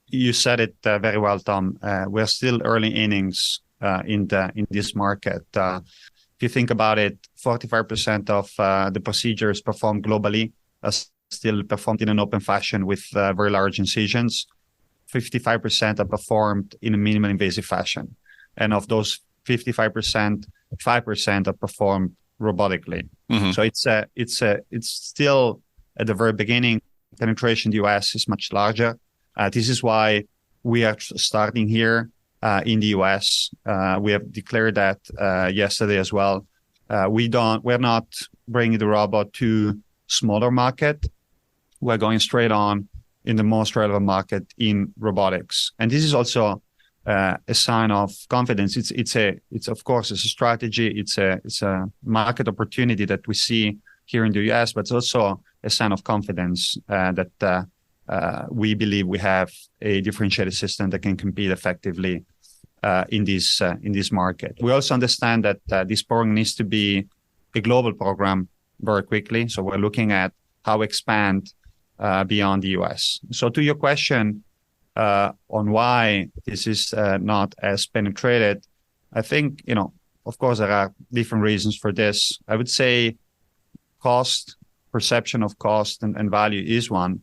you said it very well, Tom. We're still early innings in this market. If you think about it, 45% of the procedures performed globally are still performed in an open fashion with very large incisions. 55% are performed in a minimal invasive fashion, and of those 55%, 5% are performed robotically. Mm-hmm. So it's still at the very beginning. Penetration in the US is much larger. This is why we are starting here in the US. We have declared that yesterday as well. We're not bringing the robot to smaller market. We're going straight on in the most relevant market in robotics, and this is also a sign of confidence. It's of course a strategy. It's a market opportunity that we see here in the US, but it's also a sign of confidence that we believe we have a differentiated system that can compete effectively in this market. We also understand that this program needs to be a global program very quickly. So we're looking at how we expand beyond the US. So to your question on why this is not as penetrated, I think, of course, there are different reasons for this. I would say cost, perception of cost and value is one.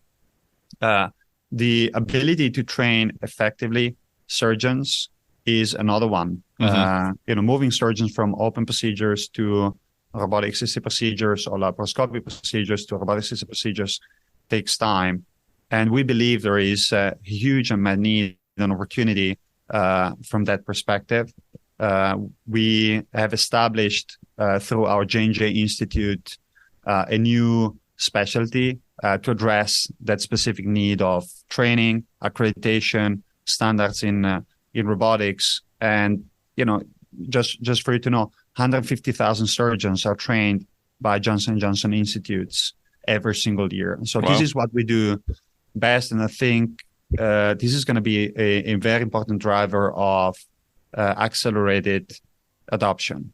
The ability to train effectively surgeons is another one. Mm-hmm. Moving surgeons from open procedures to robotic assisted procedures or laparoscopic procedures to robotic assisted procedures takes time. And we believe there is a huge unmet need and opportunity from that perspective. We have established through our J&J Institute a new specialty to address that specific need of training, accreditation, standards in robotics. And, just for you to know, 150,000 surgeons are trained by Johnson Johnson Institutes every single year. So wow. This is what we do best. And I think this is going to be a very important driver of accelerated adoption.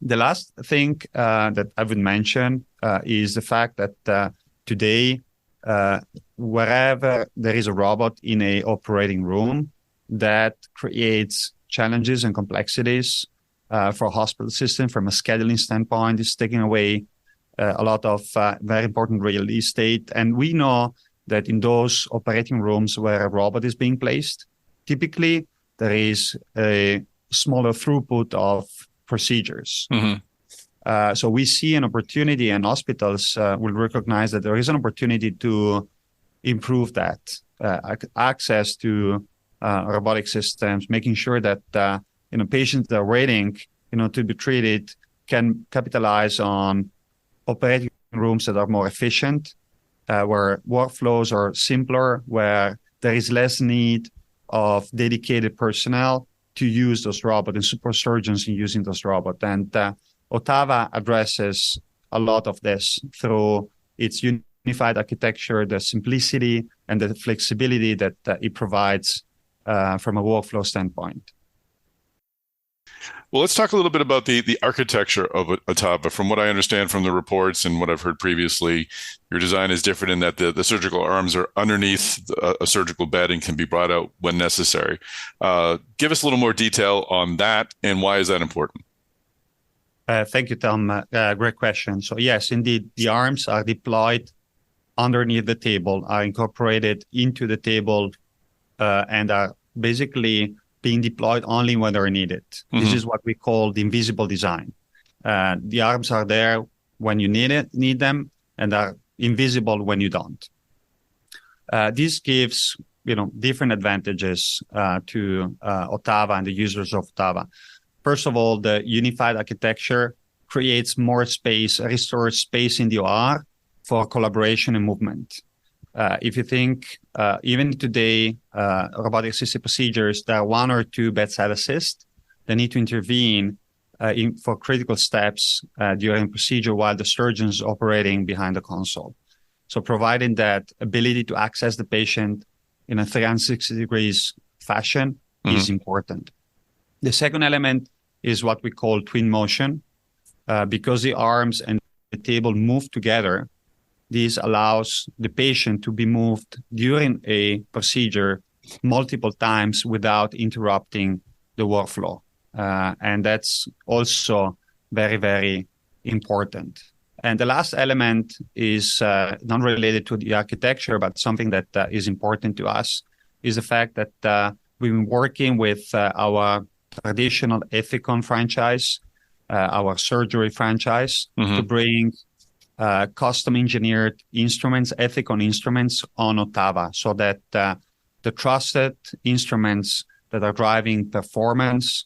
The last thing that I would mention is the fact that today, wherever there is a robot in a operating room, that creates challenges and complexities for a hospital system from a scheduling standpoint. It's taking away a lot of very important real estate. And we know that in those operating rooms where a robot is being placed, typically there is a smaller throughput of procedures. Mm-hmm. So we see an opportunity, and hospitals will recognize that there is an opportunity to improve that access to robotic systems, making sure that patients that are waiting to be treated can capitalize on operating rooms that are more efficient, where workflows are simpler, where there is less need of dedicated personnel to use those robots and support surgeons in using those robots. And OTTAVA addresses a lot of this through its unified architecture, the simplicity and the flexibility that it provides from a workflow standpoint. Well, let's talk a little bit about the architecture of OTTAVA. From what I understand from the reports and what I've heard previously, your design is different in that the surgical arms are underneath a surgical bed and can be brought out when necessary. Give us a little more detail on that, and why is that important? Thank you, Tom. Great question. So yes, indeed, the arms are deployed underneath the table, are incorporated into the table, and are basically being deployed only when they're needed. Mm-hmm. This is what we call the invisible design. The arms are there when you need them, and are invisible when you don't. This gives different advantages to OTTAVA and the users of OTTAVA. First of all, the unified architecture creates more space, restores space in the OR for collaboration and movement. If you think, even today, robotic-assisted procedures, there are one or two bedside assist. They need to intervene for critical steps during procedure while the surgeon is operating behind the console. So providing that ability to access the patient in a 360 degrees fashion is important. The second element is what we call twin motion. Because the arms and the table move together, this allows the patient to be moved during a procedure multiple times without interrupting the workflow. And that's also very, very important. And the last element is not related to the architecture, but something that is important to us, is the fact that we've been working with our traditional Ethicon franchise, our surgery franchise, to bring custom engineered instruments, Ethicon instruments on OTTAVA, so that the trusted instruments that are driving performance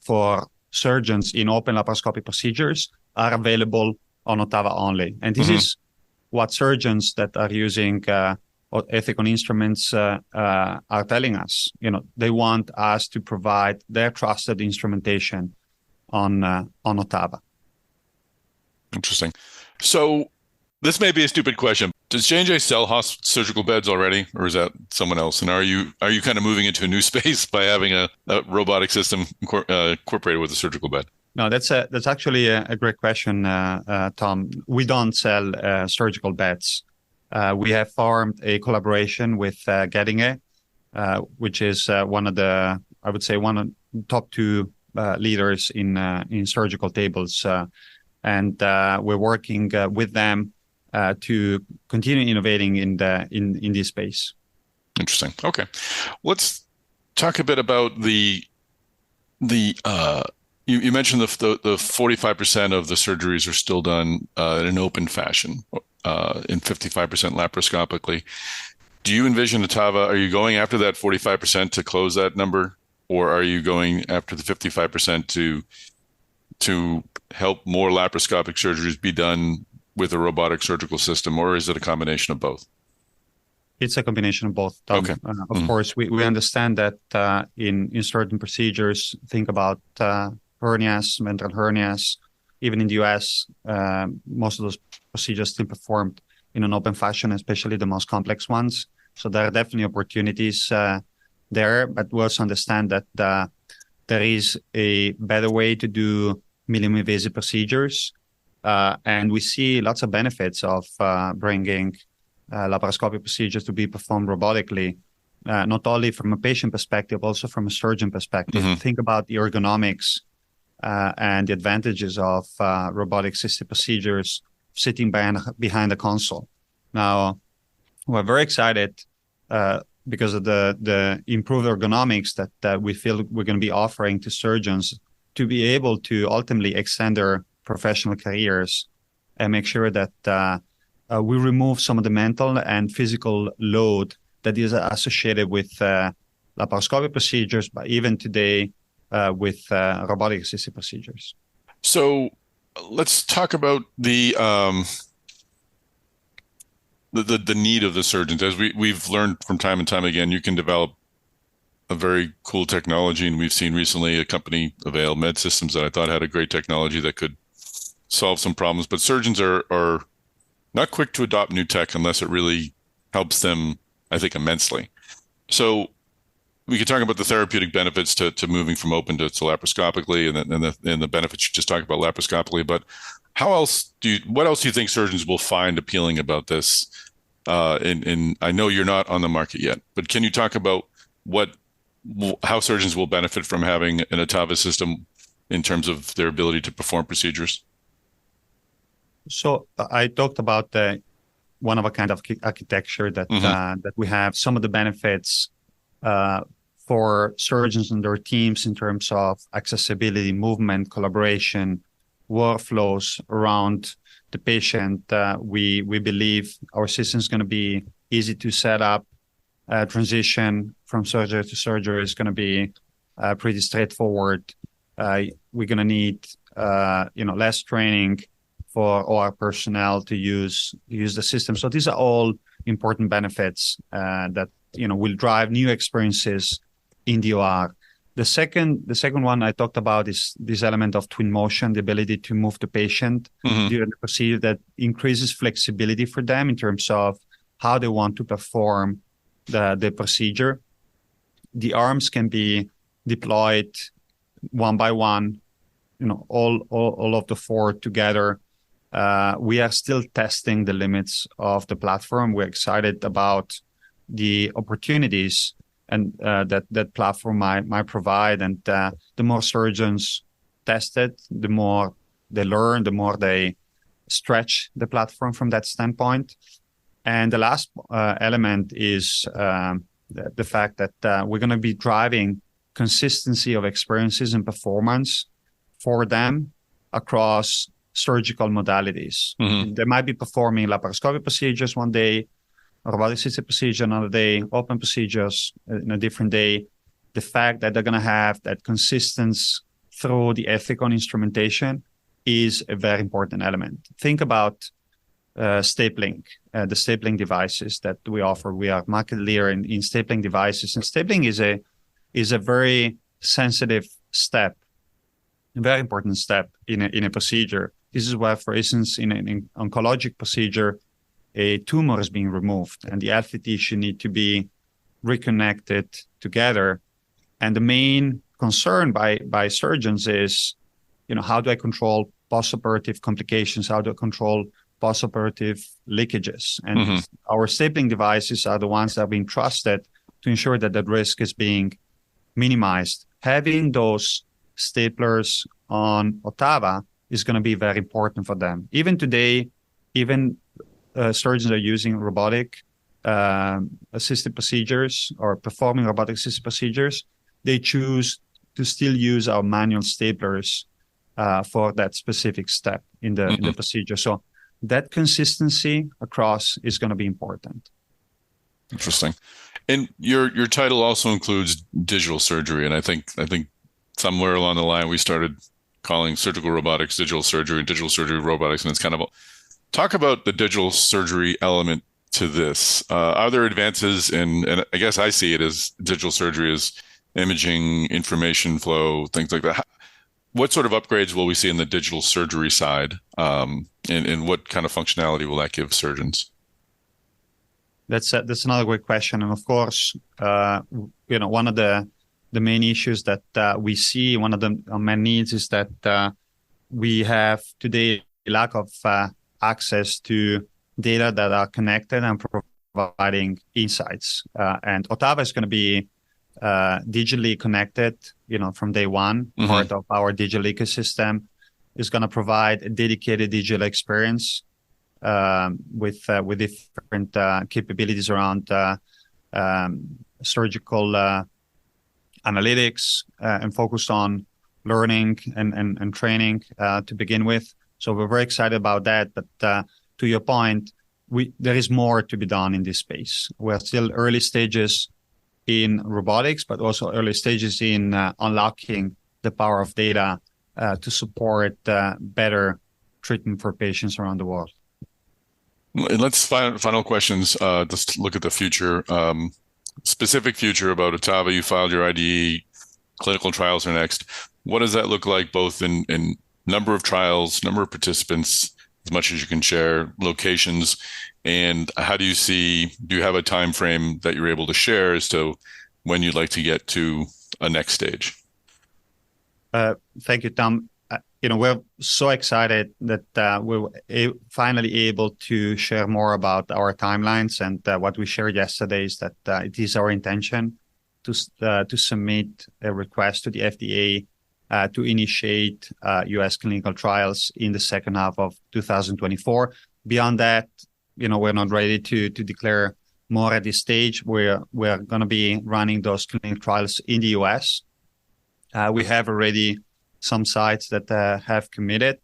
for surgeons in open laparoscopic procedures are available on OTTAVA only. And this is what surgeons that are using Ethicon instruments are telling us. They want us to provide their trusted instrumentation on OTTAVA. Interesting. So this may be a stupid question. Does J&J sell surgical beds already, or is that someone else? And are you kind of moving into a new space by having a robotic system incorporated with a surgical bed? No, that's actually a great question, Tom. We don't sell surgical beds. We have formed a collaboration with Gilde, which is one of the top two leaders in surgical tables, and we're working with them to continue innovating in this space. Interesting. Okay, let's talk a bit about the you mentioned the 45% of the surgeries are still done in an open fashion, in 55% laparoscopically. Do you envision OTTAVA? Are you going after that 45% to close that number, or are you going after the 55% to help more laparoscopic surgeries be done with a robotic surgical system, or is it a combination of both? It's a combination of both, Tom. Okay. Of course, we understand that in certain procedures, think about hernias, ventral hernias, even in the US, most of those procedures still performed in an open fashion, especially the most complex ones. So there are definitely opportunities there, but we also understand that there is a better way to do minimally invasive procedures. And we see lots of benefits of bringing laparoscopic procedures to be performed robotically, not only from a patient perspective, also from a surgeon perspective. Think about the ergonomics and the advantages of robotic-assisted procedures sitting behind the console. Now, we're very excited because of the improved ergonomics that we feel we're going to be offering to surgeons to be able to ultimately extend their professional careers and make sure that we remove some of the mental and physical load that is associated with laparoscopic procedures, but even today with robotic-assisted procedures. So let's talk about the need of the surgeons. As we've learned from time and time again, you can develop a very cool technology, and we've seen recently a company, Avail Med Systems, that I thought had a great technology that could solve some problems. But surgeons are not quick to adopt new tech unless it really helps them, I think, immensely. So we could talk about the therapeutic benefits to moving from open to laparoscopically, and the benefits you just talked about laparoscopically. But what else do you think surgeons will find appealing about this? And I know you're not on the market yet, but can you talk about how surgeons will benefit from having an OTTAVA system in terms of their ability to perform procedures? So I talked about the one-of-a-kind of architecture that that we have. Some of the benefits for surgeons and their teams in terms of accessibility, movement, collaboration, workflows around the patient. We believe our system is going to be easy to set up. Transition from surgery to surgery is going to be pretty straightforward. We're going to need less training for OR personnel to use the system. So these are all important benefits that will drive new experiences in the OR. The second one I talked about is this element of twin motion, the ability to move the patient during the procedure, that increases flexibility for them in terms of how they want to perform the procedure. The arms can be deployed one by one, all of the four together. We are still testing the limits of the platform. We're excited about the opportunities and that platform might provide. And the more surgeons test it, the more they learn, the more they stretch the platform from that standpoint. And the last element is the fact that we're going to be driving consistency of experiences and performance for them across surgical modalities. They might be performing laparoscopic procedures one day, robotic-assisted procedure another day, open procedures in a different day. The fact that they're going to have that consistency through the ethical instrumentation is a very important element. Think about stapling, the stapling devices that we offer. We are market leader in stapling devices, and stapling is a very sensitive step, a very important step in a procedure. This is where, for instance, in an oncologic procedure, a tumor is being removed and the healthy tissue need to be reconnected together. And the main concern by surgeons is, how do I control postoperative complications? How do I control postoperative leakages? And our stapling devices are the ones that are being trusted to ensure that that risk is being minimized. Having those staplers on OTTAVA is going to be very important for them. Even today, surgeons are using robotic assisted procedures or performing robotic assisted procedures. They choose to still use our manual staplers for that specific step in the procedure. So that consistency across is going to be important. Interesting. And your title also includes digital surgery, and I think somewhere along the line we started calling surgical robotics digital surgery robotics, and it's kind of talk about the digital surgery element to this. Are there advances and I guess I see it as digital surgery as imaging, information flow, things like that. What sort of upgrades will we see in the digital surgery side, and what kind of functionality will that give surgeons? That's another great question, and of course, one of the main issues that we see, one of the main needs is that we have today a lack of access to data that are connected and providing insights. And OTTAVA is going to be digitally connected, from day one. Part of our digital ecosystem is going to provide a dedicated digital experience with different capabilities around surgical analytics and focused on learning and training to begin with. So we're very excited about that. But to your point, there is more to be done in this space. We're still early stages in robotics, but also early stages in unlocking the power of data to support better treatment for patients around the world. And let's final questions. Just look at the future, specific future about OTTAVA. You filed your IDE. Clinical trials are next. What does that look like, both in number of trials, number of participants, as much as you can share, locations, and how do you have a time frame that you're able to share as to when you'd like to get to a next stage? Thank you, Tom. We're so excited that we're finally able to share more about our timelines, and what we shared yesterday is that it is our intention to submit a request to the FDA to initiate U.S. clinical trials in the second half of 2024. Beyond that, we're not ready to declare more at this stage. We're going to be running those clinical trials in the U.S. We have already some sites that have committed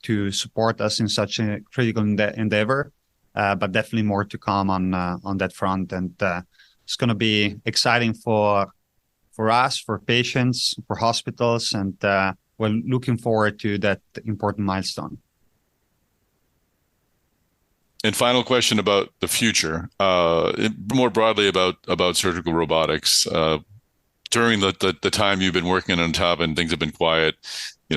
to support us in such a critical endeavor, but definitely more to come on that front. And it's going to be exciting for us, for patients, for hospitals, and we're looking forward to that important milestone. And final question about the future, more broadly about surgical robotics. During the time you've been working on OTTAVA and things have been quiet,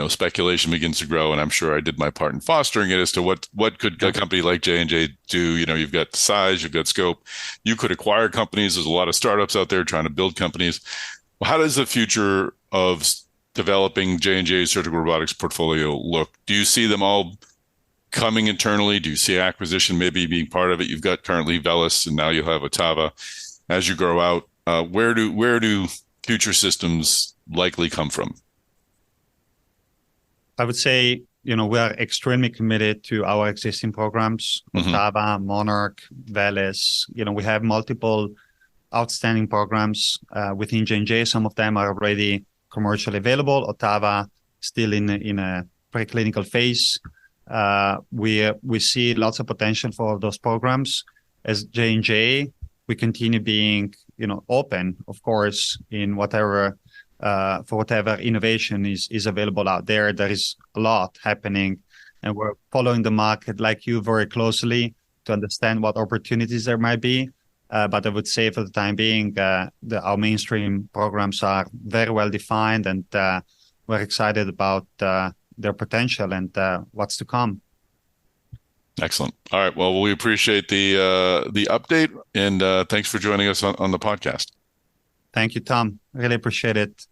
speculation begins to grow, and I'm sure I did my part in fostering it as to what could a company like J&J do. You've got size, you've got scope, you could acquire companies. There's a lot of startups out there trying to build companies. How does the future of developing J&J's surgical robotics portfolio look? Do you see them all coming internally? Do you see acquisition maybe being part of it? You've got currently VELYS, and now you'll have OTTAVA. As you grow out, where do future systems likely come from? I would say, we are extremely committed to our existing programs, OTTAVA, Monarch, VELYS. We have multiple outstanding programs within J&J. Some of them are already commercially available. OTTAVA still in a preclinical phase. We see lots of potential for those programs. As J&J, we continue being, open, of course, in whatever for whatever innovation is available out there. There is a lot happening, and we're following the market like you very closely to understand what opportunities there might be. But I would say for the time being, our mainstream programs are very well defined, and we're excited about their potential and what's to come. Excellent. All right. Well, we appreciate the update, and thanks for joining us on the podcast. Thank you, Tom. Really appreciate it.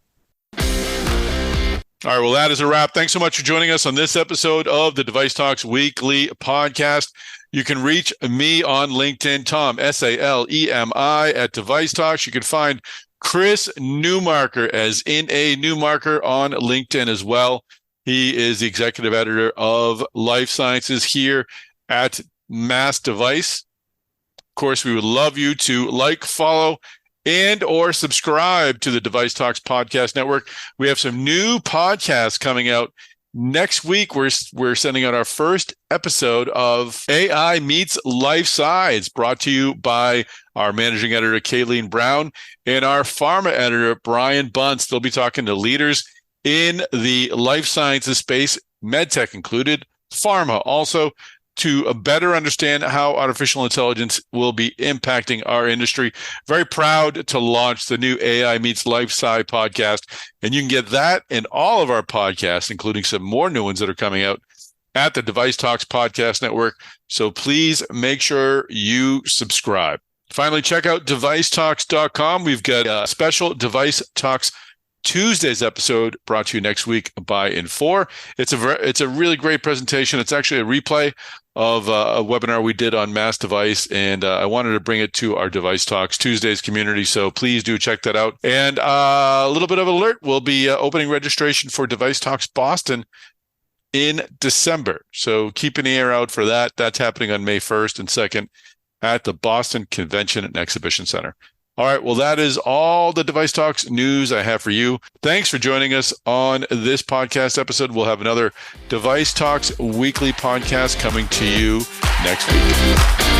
All right. Well, that is a wrap. Thanks so much for joining us on this episode of the DeviceTalks Weekly podcast. You can reach me on LinkedIn, Tom, Salemi at DeviceTalks. You can find Chris Newmarker, as in a Newmarker, on LinkedIn as well. He is the executive editor of Life Sciences here at Mass Device. Of course, we would love you to like, follow, and or subscribe to the DeviceTalks Podcast Network. We have some new podcasts coming out. Next week, we're sending out our first episode of AI Meets Life Science, brought to you by our managing editor, Kayleen Brown, and our pharma editor, Brian Bunce. They'll be talking to leaders in the life sciences space, medtech included, pharma also, to better understand how artificial intelligence will be impacting our industry. Very proud to launch the new AI Meets Life Sci podcast. And you can get that and all of our podcasts, including some more new ones that are coming out, at the DeviceTalks Podcast Network. So please make sure you subscribe. Finally, check out DeviceTalks.com. We've got a special Device Talks Tuesday's episode brought to you next week by Infor. It's a really great presentation. It's actually a replay of a webinar we did on Mass Device, and I wanted to bring it to our Device Talks Tuesdays community, so please do check that out. And a little bit of alert, we'll be opening registration for Device Talks Boston in December, so keep an ear out for that. That's happening on May 1st and 2nd at the Boston Convention and Exhibition Center. All right. Well, that is all the Device Talks news I have for you. Thanks for joining us on this podcast episode. We'll have another Device Talks Weekly podcast coming to you next week.